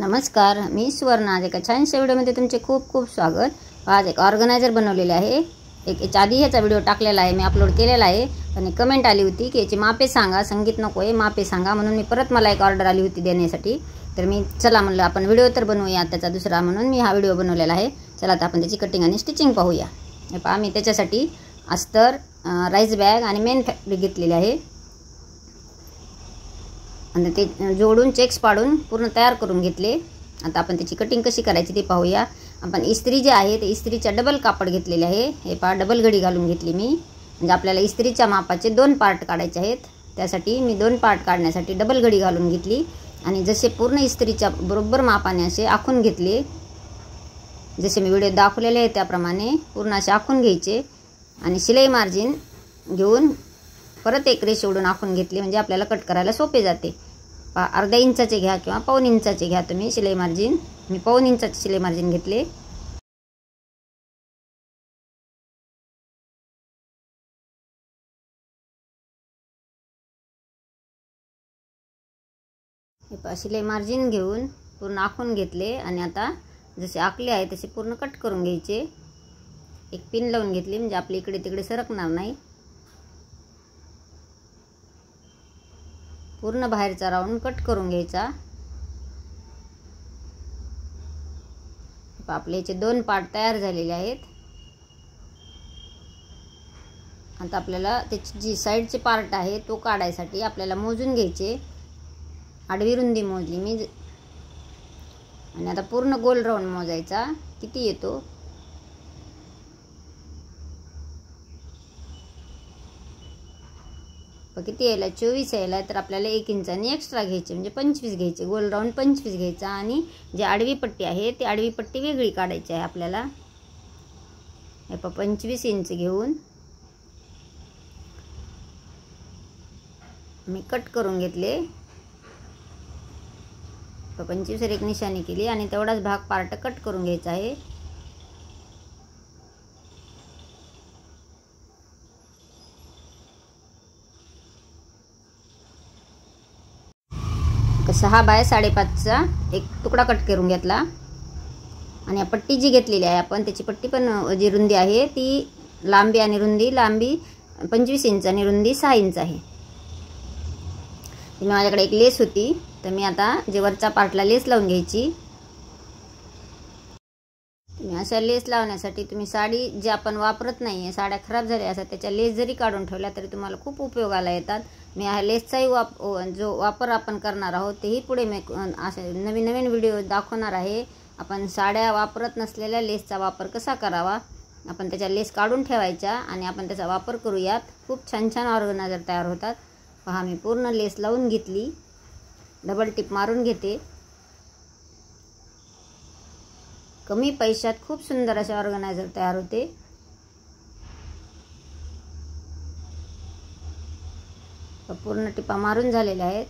नमस्कार, मी सुवर्णा. आज एका छानशा व्हिडिओमध्ये तुमचे खूप खूप स्वागत. आज एक ऑर्गनायझर बनवलेले आहे. याच्या आधी ह्याचा व्हिडिओ टाकलेला आहे, मी अपलोड केलेला आहे. पण कमेंट आली होती की याची मापे सांगा, संगीत नको आहे, मापे सांगा. म्हणून मी परत मला एक ऑर्डर आली होती देण्यासाठी. तर मी चला म्हणलं आपण व्हिडिओ तर बनवूया त्याचा दुसरा, म्हणून मी हा व्हिडिओ बनवलेला आहे. चला आता आपण त्याची कटिंग आणि स्टिचिंग पाहूया. हे पहा, मी त्याच्यासाठी अस्तर, राईस बॅग आणि मेन फॅब्रिक घेतलेले आहे. आणि ते जोडून चेक्स पाडून पूर्ण तयार करून घेतले. आता आपण त्याची कटिंग कशी करायची ते पाहूया. आपण इस्त्री जे आहे ते इस्त्रीच्या डबल कापड घेतलेले आहे. हे पहा, डबल घडी घालून घेतली मी. म्हणजे आपल्याला इस्त्रीच्या मापाचे 2 पार्ट काढायचे आहेत. त्यासाठी मी 2 पार्ट काढण्यासाठी डबल घडी घालून घेतली. आणि जसे पूर्ण इस्त्रीच्या बरोबर मापाने असे आखून घेतले. जसे मी व्हिडिओ दाखवलेले आहे त्याप्रमाणे पूर्ण असे आखून घ्यायचे. आणि शिलाई मार्जिन घेऊन परत एक रेष ओढून आखून घेतली, म्हणजे आपल्याला कट करायला सोपे जाते. अर्धा इंचाचे घ्या किंवा पाऊण इंचाचे घ्या तुम्ही शिलाई मार्जिन. मी पाऊण इंचाचे शिलाई मार्जिन घेतले. हे शिलाई मार्जिन घेऊन पूर्ण आखून घेतले. आणि आता जसे आखले आहे तसे पूर्ण कट करून घ्यायचे. एक पिन लावून घेतली, म्हणजे आपल्या इकडे तिकडे सरकणार नाही. पूर्ण बाहेरचा राऊंड कट करून घ्यायचा. आपले याचे 2 पार्ट तयार झालेले आहेत. आता आपल्याला त्याची जी साईडचे पार्ट आहे तो काढायसाठी आपल्याला मोजून घ्यायचे. आडवी रुंदी मोजली मी. आणि आता पूर्ण गोल राऊंड मोजायचा किती येतो. किती यायला, 24 यायला. तर आपल्याला 1 इंचाने एक्स्ट्रा घ्यायचे, म्हणजे 25 घ्यायचे. गोल राऊंड 25 घ्यायचा. आणि जी आडवी पट्टी आहे ती आडवी पट्टी वेगळी काढायची आहे आपल्याला. हे 25 इंच घेऊन मी कट करून घेतले. 25 वर एक निशाणी केली आणि तेवढाच भाग पार्ट कट करून घ्यायचा आहे. 6 बाय 5.5चा एक तुकडा कट करून घेतला. आणि पट्टी जी घेतलेली आहे आपण, त्याची पट्टी पण जी रुंदी आहे ती लांबी आणि रुंदी, लांबी 25 इंच आणि रुंदी 6 इंच आहे. माझ्याकडे एक लेस होती, तर मी आता जे वरच्या पार्टला लेस लावून घ्यायची. अशा लेस लावण्यासाठी तुम्ही साडी जी आपण वापरत नाही आहे, साड्या खराब झाल्या असतात, त्याच्या लेस जरी काढून ठेवल्या तरी तुम्हाला खूप उपयोगाला येतात. मी हा लेसचाही जो वापर आपण करणार आहोत तेही पुढे मी असे नवीन नवीन व्हिडिओ दाखवणार आहे. आपण साड्या वापरत नसलेल्या लेसचा वापर कसा करावा, आपण त्याच्या लेस काढून ठेवायच्या आणि आपण त्याचा वापर करूयात. खूप छान छान ऑर्गनायझर तयार होतात. पहा, मी पूर्ण लेस लावून घेतली. डबल टिप मारून घेते. कमी पैशात खूप सुंदर असे ऑर्गनायझर तयार होते. पूर्ण टिपा मारून झालेल्या आहेत.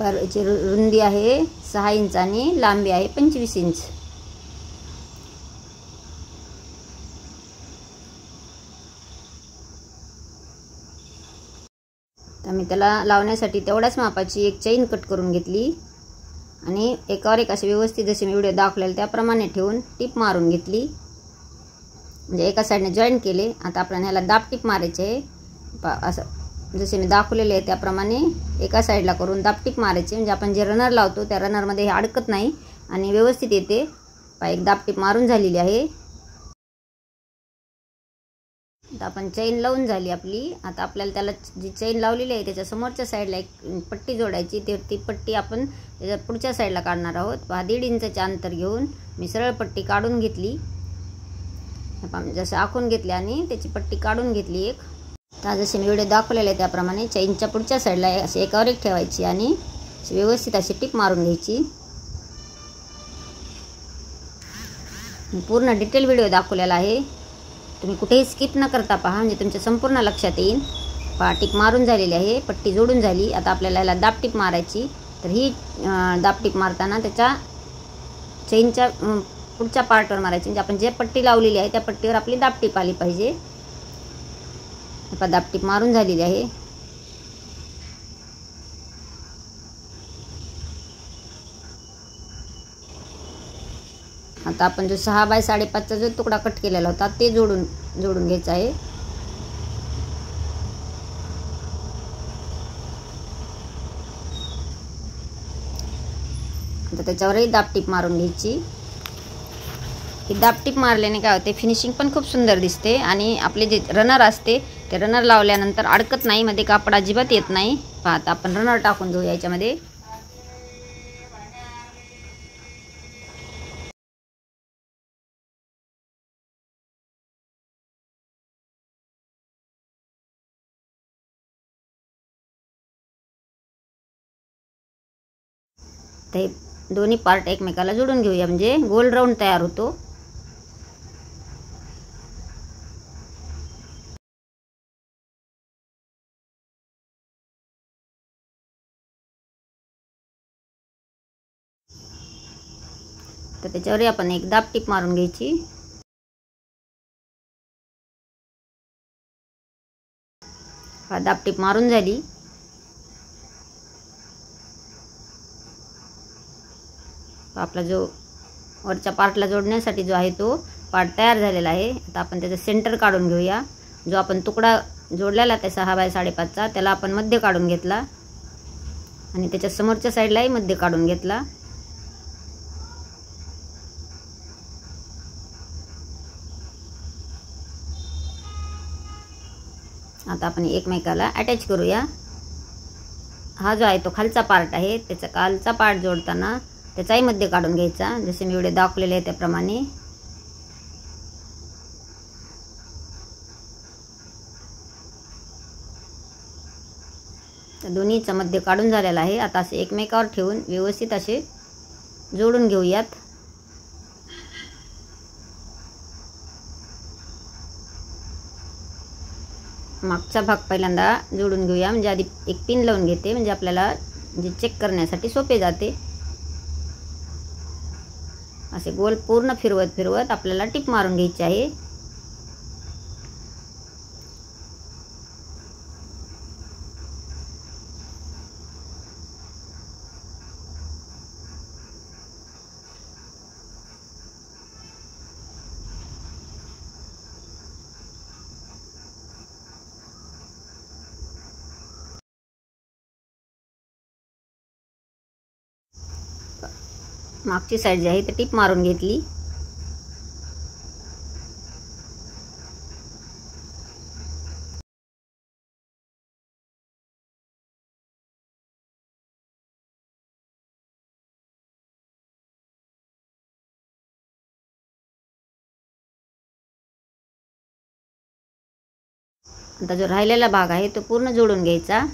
याची रुंदी आहे 6 इंच आणि लांबी आहे 25 इंच. तर मी त्याला लावण्यासाठी तेवढ्याच मापाची एक चेन कट करून घेतली. आणि एकावर एक असे व्यवस्थित जसे मी व्हिडिओ दाखवलेला त्याप्रमाणे ठेवून टिप मारून घेतली. म्हणजे एका साईडने जॉईंट केले. आता आपण ह्याला दाब टिप मारायचे आहे. असं जसे मी दाखवलेले आहे त्याप्रमाणे एका साईडला करून दाब टिप मारायचे, म्हणजे आपण जे रनर लावतो त्या रनरमध्ये हे अडकत नाही आणि व्यवस्थित येते. एक दाब टिप मारून झालेली आहे. आता आपण चेन लावून झाली आपली. आता आपल्याला त्याला जी चेन लावलेली आहे त्याच्या समोरच्या साईडला एक पट्टी जोडायची. ती पट्टी आपण त्याच्या पुढच्या साईडला काढणार आहोत. 1.5 इंचाचे अंतर घेऊन मी सरळ पट्टी काढून घेतली. जसं आखून घेतली आणि त्याची पट्टी काढून घेतली एक. तर जसे मी व्हिडिओ दाखवलेले आहे त्याप्रमाणे चेनच्या पुढच्या साईडला अशी एकावर एक ठेवायची आणि व्यवस्थित अशी टिप मारून घ्यायची. पूर्ण डिटेल व्हिडिओ दाखवलेला आहे, तुम्ही कुठेही स्किप न करता पहा, म्हणजे तुमच्या संपूर्ण लक्षात येईल. पहा, टिप मारून झालेली आहे, पट्टी जोडून झाली. आता आपल्याला याला दाब टिप मारायची. तर ही दाबटीप मारताना त्याच्या चेनच्या पुढच्या पार्टवर मारायची, म्हणजे आपण जे पट्टी लावलेली आहे त्या पट्टीवर आपली दाबटीप आली पाहिजे. आता दाबटीप मारून झालेली आहे. आता आपण जो 6 बाय 5.5चा जो तुकडा कट केलेला होता ते जोडून घ्यायचा आहे. आता त्याच्यावरही दाबटीप मारून घ्यायची. ही दाबटीप मारल्याने काय होते, फिनिशिंग पण खूप सुंदर दिसते आणि आपले जे रनर असते ते रनर लावल्यानंतर अडकत नाही, मध्ये कापड अजिबात येत नाही. पहा आता आपण रनर टाकून घेऊ याच्यामध्ये. ते दोन्ही पार्ट एकमेकाला जोडून घेऊया, म्हणजे गोल राऊंड तयार होतो. तर त्याच्यावर आपण एक दाबटीप मारून घ्यायची. दाबटीप मारून झाली. आपला जो वरच्या पार्टला जोडण्यासाठी जो आहे तो पार्ट तयार झालेला आहे. आता आपण त्याचं सेंटर काढून घेऊया. जो आपण तुकडा जोडलेला त्या 6 बाय 5.5चा त्याला आपण मध्य काढून घेतला आणि त्याच्या समोरच्या साईडलाही मध्य काढून घेतला. आता आपण एकमेकाला अटॅच करूया. हा जो आहे तो खालचा पार्ट आहे, त्याचा खालचा पार्ट जोडताना त्याचाही मध्य काढून घ्यायचा, जसे मी व्हिडिओ दाखवलेले आहे त्याप्रमाणे. तर दोन्हीचा मध्य काढून झालेला आहे. आता असे एकमेकावर ठेवून व्यवस्थित असे जोडून घेऊयात. मागचा भाग पहिल्यांदा जोडून घेऊया, म्हणजे आधी एक पिन लावून घेते, म्हणजे आपल्याला जे चेक करण्यासाठी सोपे जाते. असे गोल पूर्ण फिरवत आपल्याला टिप मारून घ्यायची आहे. मागची साईड जी आहे ती टिप मारून घेतली. आता जो राहिलेला भाग आहे तो पूर्ण जोडून घ्यायचा.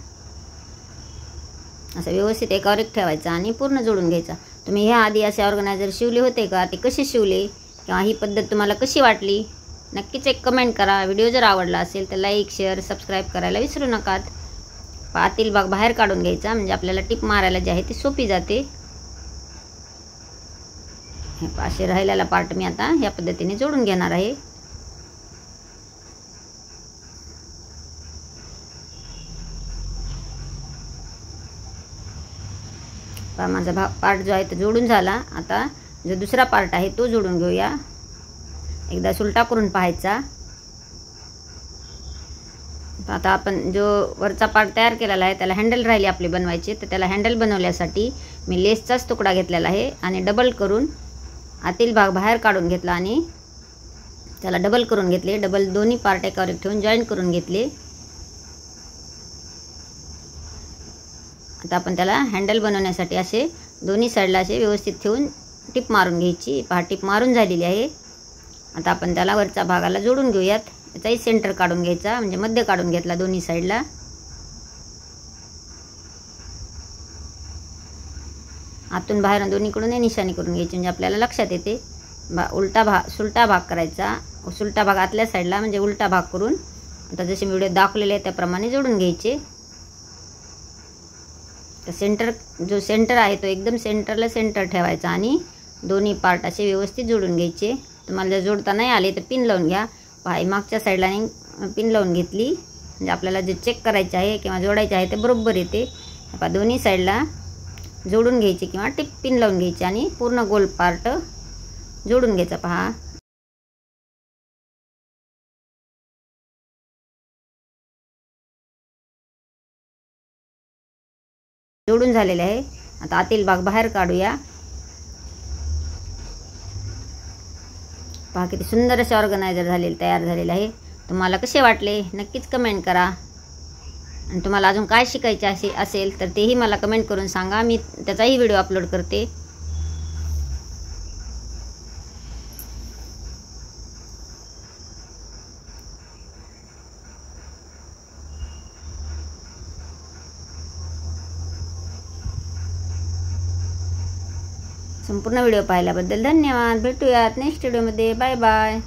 असं व्यवस्थित एकावर एक ठेवायचा आणि पूर्ण जोडून घ्यायचा. तुम्ही ह्या आधी असे ऑर्गनायझर शिवले होते का, ते कसे शिवले किंवा ही पद्धत तुम्हाला कशी वाटली नक्कीच एक कमेंट करा. व्हिडिओ जर आवडला असेल तर लाईक शेअर सबस्क्राईब करायला विसरू नका. आतील भाग बाहेर काढून घ्यायचा, म्हणजे आपल्याला टिप मारायला जी आहे ती सोपी जाते. हे असे राहिलेला पार्ट मी आता या पद्धतीने जोडून घेणार आहे. माझा पार्ट जो आहे तो जोडून झाला. आता जो दुसरा पार्ट आहे तो जोडून घेऊया. एकदा सुलटा करून पाहायचा. आता आपण जो वरचा पार्ट तयार केलेला आहे त्याला हँडल राहिली आपली बनवायची, तर त्याला हँडल बनवण्यासाठी मी लेसचाच तुकडा घेतलेला आहे आणि डबल करून आतील भाग बाहेर काढून घेतला आणि त्याला डबल करून घेतले. डबल दोन्ही पार्ट एकावर एक ठेवून जॉईंट करून घेतले. आता आपण त्याला हँडल बनवण्यासाठी असे दोन्ही साईडला असे व्यवस्थित ठेवून टिप मारून घ्यायची. पहा टिप मारून झालेली आहे. आता आपण त्याला वरच्या भागाला जोडून घेऊयात. त्याचाही सेंटर काढून घ्यायचा, म्हणजे मध्य काढून घेतला दोन्ही साईडला. आतून बाहेरून दोन्हीकडून निशाणी करून घ्यायची, म्हणजे आपल्याला लक्षात येते. सुलटा भाग करायचा. सुलटा भाग आतल्या साईडला, म्हणजे उलटा भाग करून आता जसे मी व्हिडिओ दाखवलेले आहे त्याप्रमाणे जोडून घ्यायचे. तर जो सेंटर आहे तो एकदम सेंटरला सेंटर ठेवायचा आणि दोन्ही पार्ट असे व्यवस्थित जोडून घ्यायचे. तुम्हाला जर जोडता नाही आले तर पिन लावून घ्या. पहा मागच्या साईडला पिन लावून घेतली म्हणजे आपल्याला जे चेक करायचे आहे किंवा जोडायचे आहे ते बरोबर येते. पहा दोन्ही साईडला जोडून घ्यायचे किंवा टिप पिन लावून घ्यायची आणि पूर्ण गोल पार्ट जोडून घ्यायचा. पहा जोडून झालेले आहे. आता आतील भाग बाहेर काढूया. पहा किती सुंदर असे ऑर्गनायझर तयार झालेले आहे. तुम्हाला कसे वाटले नक्कीच कमेंट करा. आणि तुम्हाला अजून काय शिकायचे असेल तर तेही मला कमेंट करून सांगा. मी त्याचाही व्हिडिओ अपलोड करते. संपूर्ण व्हिडिओ पाहिल्याबद्दल धन्यवाद. भेटूयात नेक्स्ट व्हिडिओमध्ये. Bye bye.